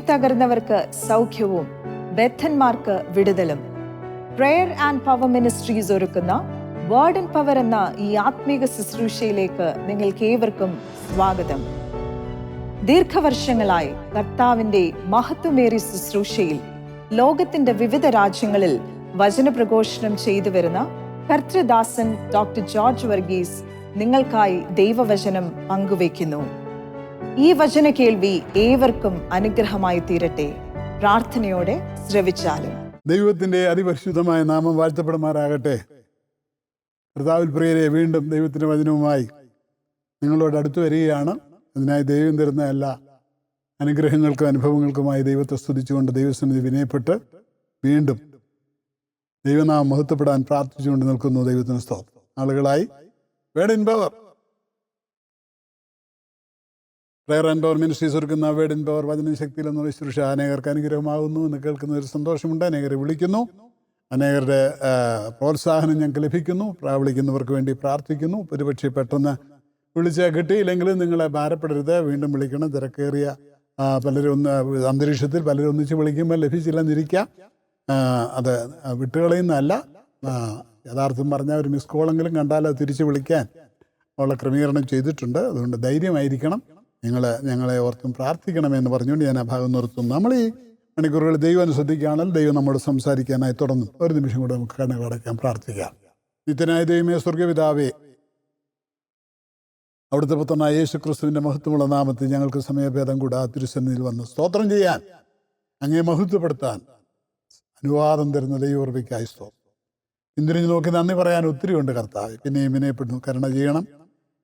തകർന്നവർക്ക് സൗഖ്യവും ബദ്ധന്മാർക്ക് വിടുതലും. Prayer and power ministries ഒരുക്കുന്ന വേർഡ് ആൻഡ് പവർ എന്ന ഈ ആത്മീക ശുശ്രൂഷയിലേക്ക് നിങ്ങൾക്ക് ഏവർക്കും സ്വാഗതം. ദീർഘവർഷങ്ങളായി കർത്താവിന്റെ മഹത്വമേറിയ ശുശ്രൂഷയിൽ ലോകത്തിന്റെ വിവിധ രാജ്യങ്ങളിൽ വചനപ്രഘോഷണം ചെയ്തു വരുന്ന കർത്തൃദാസൻ ഡോക്ടർ ജോർജ് വർഗീസ് നിങ്ങൾക്കായി ദൈവവചനം പങ്കുവയ്ക്കുന്നു. ഈ വചന കേൾവി ഏവർക്കും അനുഗ്രഹമായി തീരട്ടെ. പ്രാർത്ഥനയോടെ ശ്രവിച്ചാലും. ദൈവത്തിന്റെ അതിപരിശുദ്ധമായ നാമം വാഴ്ത്തപ്പെടുമാറാകട്ടെ. കർത്താവിൽ പ്രിയരെ, വീണ്ടും ദൈവത്തിന്റെ വചനവുമായി നിങ്ങളോട് അടുത്തു വരികയാണ്. അതിനായി ദൈവം തരുന്ന എല്ലാ അനുഗ്രഹങ്ങൾക്കും അനുഭവങ്ങൾക്കുമായി ദൈവത്തെ സ്തുതിച്ചുകൊണ്ട് ദൈവസന്നിധി വിനയപ്പെട്ട് വീണ്ടും ദൈവനാമം മഹത്വപ്പെടാൻ പ്രാർത്ഥിച്ചുകൊണ്ട് നിൽക്കുന്നു. ദൈവത്തിന് സ്തോത്രം. ആളുകളായി word in power, prayer and power ministries ഒരുക്കുന്ന വേർഡ് ഇൻ പവർ വചനശക്തിയിൽ എന്നുള്ള ശുശ്രൂഷ അനേകർക്ക് അനുഗ്രഹമാകുന്നു എന്ന് കേൾക്കുന്ന ഒരു സന്തോഷമുണ്ട്. അനേകരെ വിളിക്കുന്നു, അനേകരുടെ പ്രോത്സാഹനം ഞങ്ങൾക്ക് ലഭിക്കുന്നു. വിളിക്കുന്നവർക്ക് വേണ്ടി പ്രാർത്ഥിക്കുന്നു. ഒരുപക്ഷെ പെട്ടെന്ന് വിളിച്ചാൽ കിട്ടിയില്ലെങ്കിലും നിങ്ങളെ ഭാരപ്പെടരുത്, വീണ്ടും വിളിക്കണം. തിരക്കേറിയ പലരും അന്തരീക്ഷത്തിൽ പലരും ഒന്നിച്ച് വിളിക്കുമ്പോൾ ലഭിച്ചില്ലെന്നിരിക്കാം. അത് വിട്ടുകളയുന്നതല്ല. യഥാർത്ഥം പറഞ്ഞാൽ ഒരു മിസ് കോളെങ്കിലും കണ്ടാൽ അത് തിരിച്ച് വിളിക്കാൻ ഉള്ള ക്രമീകരണം ചെയ്തിട്ടുണ്ട്. അതുകൊണ്ട് ധൈര്യമായിരിക്കണം. ഞങ്ങളെ ഓർത്തും പ്രാർത്ഥിക്കണമെന്ന് പറഞ്ഞുകൊണ്ട് ഞാൻ ആ ഭാഗം നിർത്തുന്നു. നമ്മൾ ഈ മണിക്കൂറുകൾ ദൈവം ശ്രദ്ധിക്കുകയാണെങ്കിൽ ദൈവം നമ്മോട് സംസാരിക്കാനായി തുടങ്ങും. ഒരു നിമിഷം കൂടെ നമുക്ക് കണ്ണുകളടയ്ക്കാൻ പ്രാർത്ഥിക്കാം. നിത്യനായ ദൈവമേ, സ്വർഗപിതാവേ, അവിടുത്തെ പുത്രനായ യേശു ക്രിസ്തുവിൻ്റെ മഹത്വമുള്ള നാമത്തിൽ ഞങ്ങൾക്ക് സമയഭേദം കൂടാതെ തിരുസന്നിധിയിൽ വന്ന് സ്തോത്രം ചെയ്യാൻ, അങ്ങേ മഹത്വപ്പെടുത്താൻ അനുവാദം തരുന്ന ദൈവകൃപയ്ക്കായി സ്തോത്രം. പിന്തിരിഞ്ഞ് നോക്കി നന്ദി പറയാൻ ഒത്തിരി ഉണ്ട് കർത്താവ്. പിന്നെയും വിനയപ്പെടുന്നു. കരുണ ചെയ്യണം.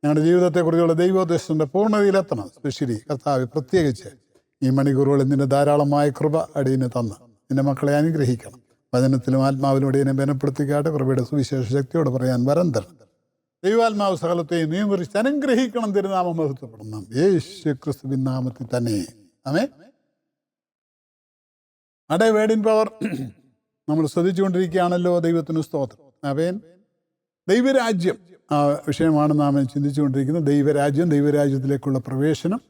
ഞങ്ങളുടെ ജീവിതത്തെക്കുറിച്ചുള്ള ദൈവോദ്ദേശത്തിൻ്റെ പൂർണ്ണതയിലെത്തണം. സ്പെഷ്യലി കർത്താവ്, പ്രത്യേകിച്ച് ഈ മണിക്കൂറുകളിൽ നിന്റെ ധാരാളമായ കൃപ അടിയന് തന്ന് നിന്റെ മക്കളെ അനുഗ്രഹിക്കണം. വചനത്തിലും ആത്മാവിലും അടിയനെ ബലപ്പെടുത്തിക്കാട്ട് കൃപയുടെ സുവിശേഷ ശക്തിയോട് പറയാൻ വരം തരണം. ദൈവാത്മാവ് സകലത്തെയും നിയന്ത്രിച്ച് അനുഗ്രഹിക്കണം. തിരുനാമം മഹത്വപ്പെടണം. യേശു ക്രിസ്തുവിൻ നാമത്തിൽ തന്നെ ആമേൻ. അടേ വേർഡ് ഇൻ പവർ നമ്മൾ ശ്രദ്ധിച്ചുകൊണ്ടിരിക്കുകയാണല്ലോ. ദൈവത്തിന് സ്തോത്രം. ആമേൻ. ദൈവരാജ്യം ആ വിഷയമാണ് നാം ചിന്തിച്ചുകൊണ്ടിരിക്കുന്നത്. ദൈവരാജ്യത്തിലേക്കുള്ള പ്രവേശനം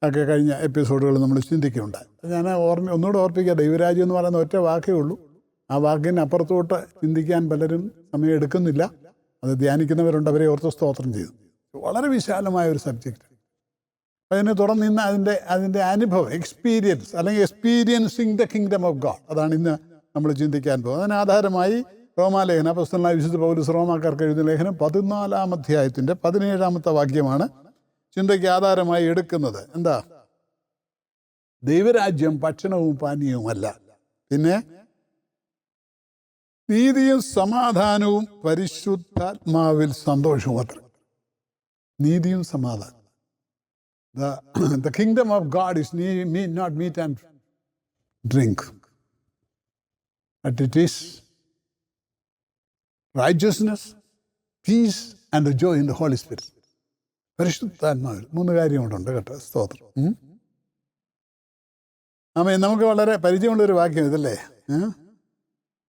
ഒക്കെ കഴിഞ്ഞ എപ്പിസോഡുകൾ നമ്മൾ ചിന്തിക്കുകയുണ്ടായി. ഞാൻ ഒന്നുകൂടെ ഓർപ്പിക്കുക, ദൈവരാജ്യം എന്ന് പറയുന്ന ഒറ്റ വാക്കേ ഉള്ളൂ. ആ വാക്കിന് അപ്പുറത്തോട്ട് ചിന്തിക്കാൻ പലരും സമയം എടുക്കുന്നില്ല. അത് ധ്യാനിക്കുന്നവരുണ്ട്, അവരെ ഓർത്ത് സ്തോത്രം ചെയ്തു. വളരെ വിശാലമായ ഒരു സബ്ജക്റ്റ്. അതിനെ തുടർന്ന് ഇന്ന് അതിൻ്റെ അനുഭവം, എക്സ്പീരിയൻസ് അല്ലെങ്കിൽ experiencing the kingdom of God, അതാണ് ഇന്ന് നമ്മൾ ചിന്തിക്കാൻ പോകുന്നത്. അതിനാധാരമായി റോമാലേഖനം, അപ്പോസ്തലനായ വിശുദ്ധ പൗലോസ് റോമാക്കാർക്ക് എഴുതിയ ലേഖനം 14-ാം അധ്യായത്തിൻ്റെ 17-ാമത്തെ വാക്യമാണ് ചിന്തയ്ക്ക് ആധാരമായി എടുക്കുന്നത്. എന്താ? ദൈവരാജ്യം ഭക്ഷണവും പാനീയവുമല്ല, പിന്നെ നീതിയും സമാധാനവും പരിശുദ്ധാത്മാവിൽ സന്തോഷവും അത്ര. നീതിയും സമാധാനം. The kingdom of God is not meat and drink, but it is righteousness, peace and the joy in the Holy Spirit. പരിശുദ്ധാത്മാവിൽ 3 കാര്യം കൊണ്ടുണ്ട് കേട്ടോ. സ്തോത്രം. ആമേൻ. നമുക്ക് വളരെ പരിചയമുള്ളൊരു വാക്യം ഇതല്ലേ.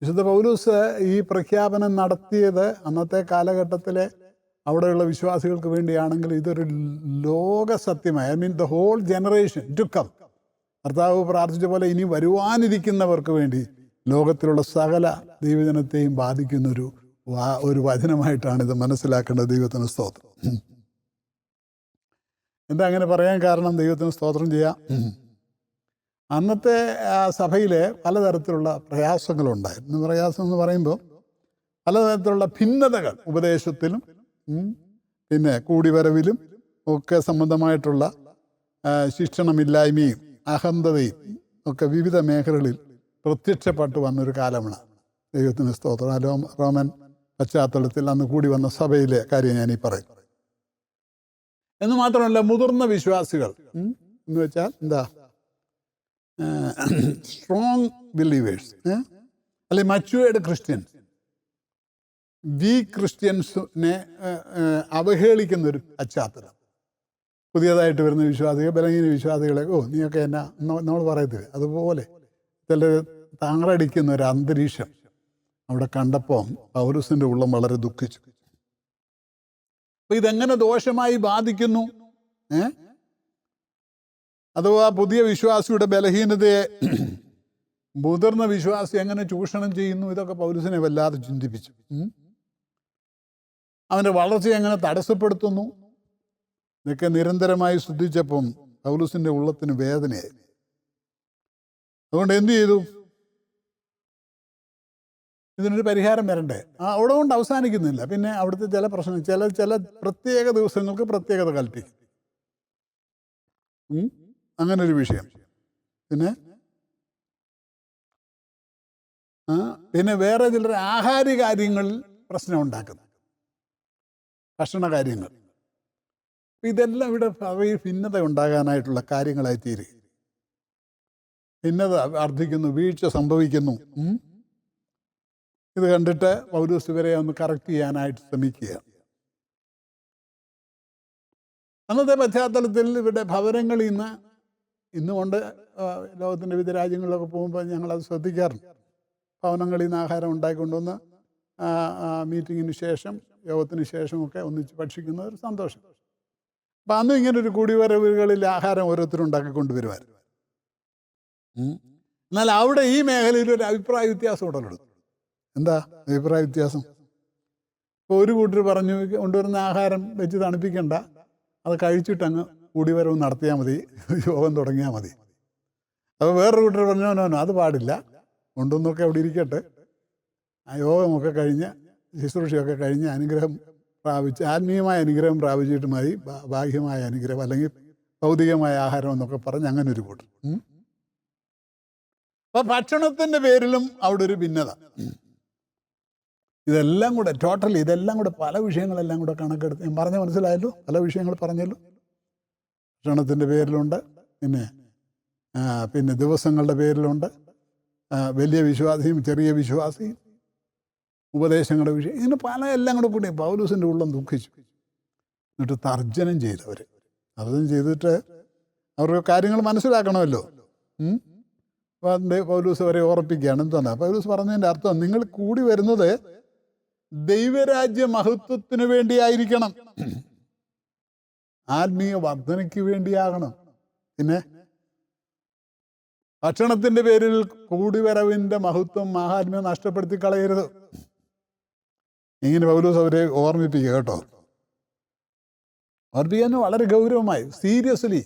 വിശുദ്ധ പൗലോസ് ഈ പ്രഖ്യാപനം നടത്തിയത് അന്നത്തെ കാലഘട്ടത്തിലെ അവിടെയുള്ള വിശ്വാസികൾക്ക് വേണ്ടിയാണെങ്കിൽ ഇതൊരു ലോക സത്യമായി, I mean the whole generation to come. കർത്താവ് പ്രാർത്ഥിച്ച പോലെ ഇനി വരുവാനിരിക്കുന്നവർക്ക് വേണ്ടി ലോകത്തിലുള്ള സകല ദൈവജനത്തെയും ബാധിക്കുന്ന ഒരു വചനമായിട്ടാണ് ഇത് മനസ്സിലാക്കേണ്ടത്. ദൈവത്തിന് സ്തോത്രം. എന്താ അങ്ങനെ പറയാൻ കാരണം? ദൈവത്തിന് സ്തോത്രം ചെയ്യാം. അന്നത്തെ സഭയിലെ പലതരത്തിലുള്ള പ്രയാസങ്ങളുണ്ടായിരുന്നു. പ്രയാസം എന്ന് പറയുമ്പോൾ പലതരത്തിലുള്ള ഭിന്നതകൾ, ഉപദേശത്തിലും പിന്നെ കൂടിവരവിലും ഒക്കെ സംബന്ധമായിട്ടുള്ള ശിക്ഷണമില്ലായ്മയും അഹന്തതയും ഒക്കെ വിവിധ മേഖലകളിൽ പ്രത്യക്ഷപ്പെട്ടു വന്നൊരു കാലമാണ്. ദൈവത്തിന് സ്തോത്രം. റോമൻ പശ്ചാത്തലത്തിൽ അന്ന് കൂടി വന്ന സഭയിലെ കാര്യം ഞാനീ പറയും. എന്ന് മാത്രമല്ല, മുതിർന്ന വിശ്വാസികൾ എന്ന് വെച്ചാൽ എന്താ, സ്ട്രോങ് ബിലീവേഴ്സ് അല്ലെ മച്യൂർഡ് ക്രിസ്ത്യൻസ്, വീക്ക് ക്രിസ്ത്യൻസിനെ അവഹേളിക്കുന്ന ഒരു പശ്ചാത്തലം. പുതിയതായിട്ട് വരുന്ന വിശ്വാസികൾ, ബലഹീന വിശ്വാസികളെ, നീയൊക്കെ എന്നാ നമ്മൾ പറയത്തില്ല, അതുപോലെ ചിലർ താറടിക്കുന്ന ഒരു അന്തരീക്ഷം അവിടെ കണ്ടപ്പോൾ പൗലോസിൻ്റെ ഉള്ളം വളരെ ദുഃഖിച്ചു. അപ്പൊ ഇതെങ്ങനെ ദോഷമായി ബാധിക്കുന്നു? അഥവാ പുതിയ വിശ്വാസിയുടെ ബലഹീനതയെ മുതിർന്ന വിശ്വാസി എങ്ങനെ ചൂഷണം ചെയ്യുന്നു, ഇതൊക്കെ പൗലോസിനെ വല്ലാതെ ചിന്തിപ്പിച്ചു. അവൻ്റെ വളർച്ചയെ എങ്ങനെ തടസ്സപ്പെടുത്തുന്നു, ഇതൊക്കെ നിരന്തരമായി ശ്രദ്ധിച്ചപ്പം പൗലോസിൻ്റെ ഉള്ളത്തിന് വേദനയായി. അതുകൊണ്ട് എന്ത് ചെയ്തു? ഇതിനൊരു പരിഹാരം വരണ്ടേ? അവിടെ കൊണ്ട് അവസാനിക്കുന്നില്ല. പിന്നെ അവിടുത്തെ ചില പ്രശ്നം, ചില പ്രത്യേക ദിവസങ്ങൾക്ക് പ്രത്യേകത കൽപ്പിക്കും. അങ്ങനൊരു വിഷയം. പിന്നെ വേറെ ചിലർ ആഹാര കാര്യങ്ങളിൽ പ്രശ്നം ഉണ്ടാക്കുന്നു, ഭക്ഷണ കാര്യങ്ങൾ. ഇതെല്ലാം ഇവിടെ അവയിൽ ഭിന്നത ഉണ്ടാകാനായിട്ടുള്ള കാര്യങ്ങളായി തീരുക. ഭിന്നത വർദ്ധിക്കുന്നു, വീഴ്ച സംഭവിക്കുന്നു. ഇത് കണ്ടിട്ട് പൗലോസ് ഇവരെ ഒന്ന് കറക്റ്റ് ചെയ്യാനായിട്ട് ശ്രമിക്കുക. അന്നത്തെ പശ്ചാത്തലത്തിൽ ഇവരുടെ ഭവനങ്ങളിൽ ഇന്നുകൊണ്ട് ലോകത്തിൻ്റെ വിവിധ രാജ്യങ്ങളിലൊക്കെ പോകുമ്പോൾ ഞങ്ങളത് ശ്രദ്ധിക്കാറുണ്ട്. ഭവനങ്ങളിൽ നിന്ന് ആഹാരം ഉണ്ടാക്കിക്കൊണ്ടുവന്ന് മീറ്റിങ്ങിന് ശേഷം, യോഗത്തിന് ശേഷമൊക്കെ ഒന്നിച്ച് ഭക്ഷിക്കുന്ന ഒരു സന്തോഷം. അപ്പം അന്നും ഇങ്ങനൊരു കൂടിവരവുകളിൽ ആഹാരം ഓരോരുത്തരും ഉണ്ടാക്കിക്കൊണ്ടുവരുമായിരുന്നു. എന്നാൽ അവിടെ ഈ മേഖലയിൽ ഒരു അഭിപ്രായ വ്യത്യാസം ഉടലെടുത്തു. എന്താ അഭിപ്രായ വ്യത്യാസം? ഇപ്പോൾ ഒരു കൂട്ടർ പറഞ്ഞു, കൊണ്ടുവരുന്ന ആഹാരം വെച്ച് തണുപ്പിക്കണ്ട, അത് കഴിച്ചിട്ടങ്ങ് കൂടിവരവ് നടത്തിയാൽ മതി, യോഗം തുടങ്ങിയാൽ മതി. അപ്പോൾ വേറൊരു കൂട്ടർ പറഞ്ഞു, നോ അത് പാടില്ല, കൊണ്ടുവന്നൊക്കെ അവിടെ ഇരിക്കട്ടെ, ആ യോഗമൊക്കെ കഴിഞ്ഞ് ശുശ്രൂഷയൊക്കെ കഴിഞ്ഞ് അനുഗ്രഹം പ്രാപിച്ച്, ആത്മീയമായ അനുഗ്രഹം പ്രാപിച്ചിട്ട് മതി ബാഹ്യമായ അനുഗ്രഹം അല്ലെങ്കിൽ ഭൗതികമായ ആഹാരം എന്നൊക്കെ പറഞ്ഞ് അങ്ങനെ ഒരു കൂട്ടർ. അപ്പോൾ ഭക്ഷണത്തിൻ്റെ പേരിലും അവിടെ ഒരു ഭിന്നത. ഇതെല്ലാം കൂടെ ടോട്ടലി ഇതെല്ലാം കൂടെ പല വിഷയങ്ങളെല്ലാം കൂടെ കണക്കെടുത്ത് ഞാൻ പറഞ്ഞ മനസ്സിലായല്ലോ, പല വിഷയങ്ങൾ പറഞ്ഞല്ലോ. ഭക്ഷണത്തിൻ്റെ പേരിലുണ്ട്, പിന്നെ ദിവസങ്ങളുടെ പേരിലുണ്ട്, വലിയ വിശ്വാസിയും ചെറിയ വിശ്വാസിയും, ഉപദേശങ്ങളുടെ വിഷയം, ഇങ്ങനെ പല എല്ലാം കൂടെ കൂടി പൗലോസിൻ്റെ ഉള്ളം ദുഃഖിച്ചു. എന്നിട്ട് തർജ്ജനം ചെയ്തവർ തർജ്ജനം ചെയ്തിട്ട് അവർക്ക് കാര്യങ്ങൾ മനസ്സിലാക്കണമല്ലോ. പൗലോസ് അവരെ ഓർപ്പിക്കുകയാണ്. എന്താണ് പൗലോസ് പറഞ്ഞതിൻ്റെ അർത്ഥം? നിങ്ങൾ കൂടി വരുന്നത് ദൈവരാജ്യ മഹത്വത്തിന് വേണ്ടിയായിരിക്കണം, ആത്മീയ വർധനയ്ക്ക് വേണ്ടിയാകണം. പിന്നെ ഭക്ഷണത്തിൻ്റെ പേരിൽ കൂടിവരവിൻ്റെ മഹത്വം, മഹാത്മ്യം നഷ്ടപ്പെടുത്തി കളയരുത്. ഇങ്ങനെ പൗലോസ് അവരെ ഓർമ്മിപ്പിക്കുക കേട്ടോ. ഓർമ്മിപ്പിക്കാൻ വളരെ ഗൗരവമായി, seriously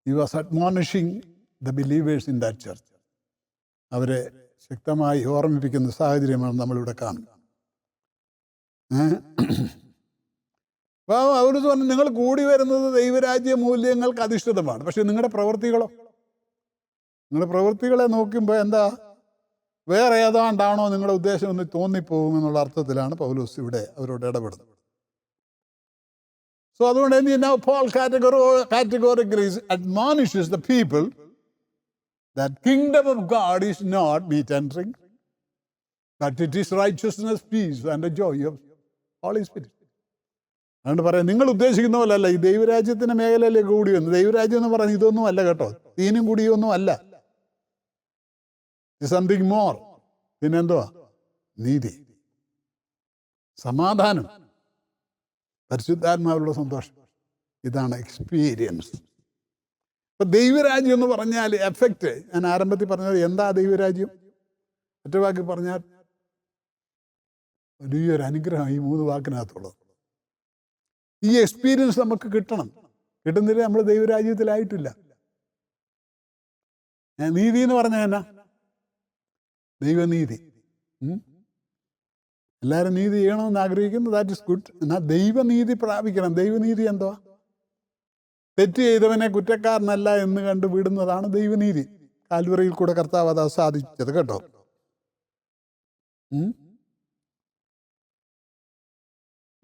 he was admonishing the believers in that church. അവരെ ശക്തമായി ഓർമ്മിപ്പിക്കുന്ന സാഹചര്യമാണ് നമ്മളിവിടെ കാണുന്നത്. പൗലോസ് പറഞ്ഞു, നിങ്ങൾ കൂടി വരുന്നത് ദൈവരാജ്യ മൂല്യങ്ങൾക്ക് അധിഷ്ഠിതമാണ്. പക്ഷെ നിങ്ങളുടെ പ്രവൃത്തികളെ നോക്കുമ്പോൾ എന്താ, വേറെ ഏതാണ്ടാണോ നിങ്ങളുടെ ഉദ്ദേശം എന്ന് തോന്നിപ്പോകുമെന്നുള്ള അർത്ഥത്തിലാണ് പൗലോസ് ഇവിടെ അവരോട് ഇടപെടുന്നത്. സോ അതുകൊണ്ട് Paul categorically admonishes the people that kingdom of God is not meat and drink, but it is righteousness, peace and the joy of Holy Spirit. അതുകൊണ്ട് പറയാം, നിങ്ങൾ ഉദ്ദേശിക്കുന്ന പോലല്ല ഈ ദൈവരാജ്യത്തിൻ്റെ മേഖലയിലേക്ക് കൂടി വന്നു. ദൈവരാജ്യം എന്ന് പറയുന്നത് ഇതൊന്നും അല്ല കേട്ടോ, തീനും കൂടിയൊന്നും അല്ല. Something more. പിന്നെന്തുവാ? നീതി, സമാധാനം, പരിശുദ്ധാത്മാവിലുള്ള സന്തോഷം. ഇതാണ് എക്സ്പീരിയൻസ്. ഇപ്പം ദൈവരാജ്യം എന്ന് പറഞ്ഞാൽ എഫക്റ്റ്, ഞാൻ ആരംഭത്തിൽ പറഞ്ഞത് എന്താ ദൈവരാജ്യം? ഒറ്റ വാക്കി പറഞ്ഞാൽ വലിയൊരു അനുഗ്രഹം ഈ 3 വാക്കിനകത്തുള്ളത്. ഈ എക്സ്പീരിയൻസ് നമുക്ക് കിട്ടണം. കിട്ടുന്നില്ല നമ്മൾ ദൈവരാജ്യത്തിലായിട്ടില്ല. നീതി എന്ന് പറഞ്ഞാൽ എന്നാ? ദൈവനീതി. എല്ലാവരും നീതി ചെയ്യണമെന്ന് ആഗ്രഹിക്കുന്നു, ദാറ്റ് ഇസ് ഗുഡ്. എന്നാൽ ദൈവനീതി പ്രാപിക്കണം. ദൈവനീതി എന്തുവാ? തെറ്റ് ചെയ്തവനെ കുറ്റക്കാരനല്ല എന്ന് കണ്ടു വിടുന്നതാണ് ദൈവനീതി. കാൽവറിയിൽ കൂടെ കർത്താവ് അത് സാധിച്ചത് കേട്ടോ.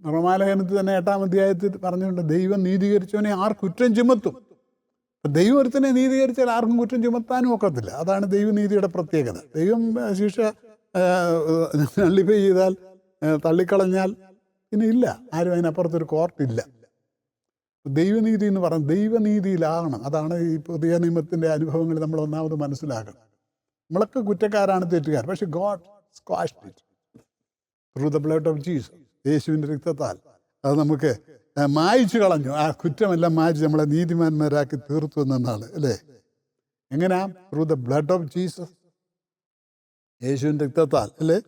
റോമാലേഖനത്തിൽ തന്നെ 8-ാം അധ്യായത്തിൽ പറഞ്ഞിട്ടുണ്ട്, ദൈവം നീതീകരിച്ചവനെ ആർ കുറ്റം ചുമത്തും. ദൈവം ഒരുത്തനെ നീതീകരിച്ചാൽ ആർക്കും കുറ്റം ചുമത്താനും ഒക്കത്തില്ല. അതാണ് ദൈവനീതിയുടെ പ്രത്യേകത. ദൈവം ശിക്ഷ നള്ളിഫൈ ചെയ്താൽ, തള്ളിക്കളഞ്ഞാൽ പിന്നെ ഇല്ല, ആരും അതിനപ്പുറത്തൊരു കോർട്ടില്ല. ദൈവനീതി എന്ന് പറഞ്ഞാൽ ദൈവനീതിയിലാകണം. അതാണ് ഈ പുതിയ നിയമത്തിൻ്റെ അനുഭവങ്ങൾ നമ്മൾ ഒന്നാമത് മനസ്സിലാക്കണം. നമ്മളൊക്കെ കുറ്റക്കാരാണ്, തെറ്റുകാർ. പക്ഷെ God squashed it through the blood of Jesus. യേശുവിൻ്റെ രക്തത്താൽ അത് നമുക്ക് മായിച്ചു കളഞ്ഞു. ആ കുറ്റമെല്ലാം മായിച്ച് നമ്മളെ നീതിമാന്മാരാക്കി തീർത്തു എന്നാണ് അല്ലേ? എങ്ങനെയാ? Through the blood of Jesus, യേശുവിൻ്റെ രക്തത്താൽ അല്ലേ?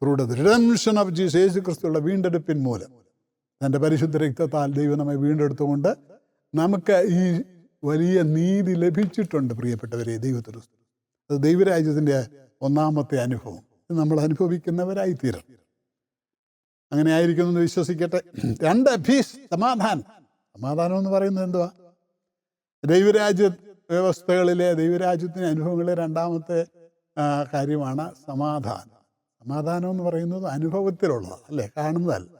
Through the redemption of Jesus, യേശു ക്രിസ്തുള്ള വീണ്ടെടുപ്പിൻ മൂലം തൻ്റെ പരിശുദ്ധ രക്തത്താൽ ദൈവം നമ്മെ വീണ്ടെടുത്തുകൊണ്ട് നമുക്ക് ഈ വലിയ നീതി ലഭിച്ചിട്ടുണ്ട്. പ്രിയപ്പെട്ടവരെ, ദൈവത്തിന് അത് ദൈവരാജ്യത്തിൻ്റെ ഒന്നാമത്തെ അനുഭവം. നമ്മൾ അനുഭവിക്കുന്നവരായിത്തീരണം. അങ്ങനെ ആയിരിക്കുമെന്ന് വിശ്വസിക്കട്ടെ. 2, പീസ്, സമാധാനം. സമാധാനം എന്ന് പറയുന്നത് എന്തുവാ? ദൈവരാജ്യ വ്യവസ്ഥകളിലെ, ദൈവരാജ്യത്തിൻ്റെ അനുഭവങ്ങളിലെ രണ്ടാമത്തെ കാര്യമാണ് സമാധാനം. സമാധാനം എന്ന് പറയുന്നത് അനുഭവത്തിലുള്ളതാണ് അല്ലേ, കാണുന്നതല്ല.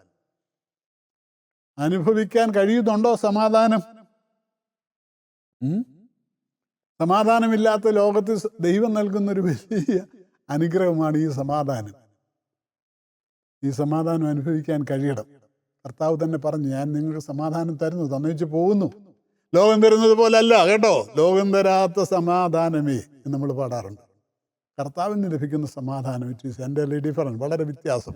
അനുഭവിക്കാൻ കഴിയുന്നുണ്ടോ സമാധാനം? സമാധാനമില്ലാത്ത ലോകത്ത് ദൈവം നൽകുന്നൊരു വലിയ അനുഗ്രഹമാണ് ഈ സമാധാനം. ഈ സമാധാനം അനുഭവിക്കാൻ കഴിയണം. കർത്താവ് തന്നെ പറഞ്ഞു, ഞാൻ നിങ്ങൾക്ക് സമാധാനം തരുന്നു, തന്നേച്ച് പോകുന്നു. ലോകം തരുന്നത് പോലെ അല്ല കേട്ടോ, ലോകം തരാത്ത സമാധാനമേ എന്ന് നമ്മൾ പാടാറുണ്ട്. കർത്താവിന് ലഭിക്കുന്ന സമാധാനം ഇറ്റ് ഈസ് എൻ്റർലി ഡിഫറൻറ്റ്, വളരെ വ്യത്യാസം.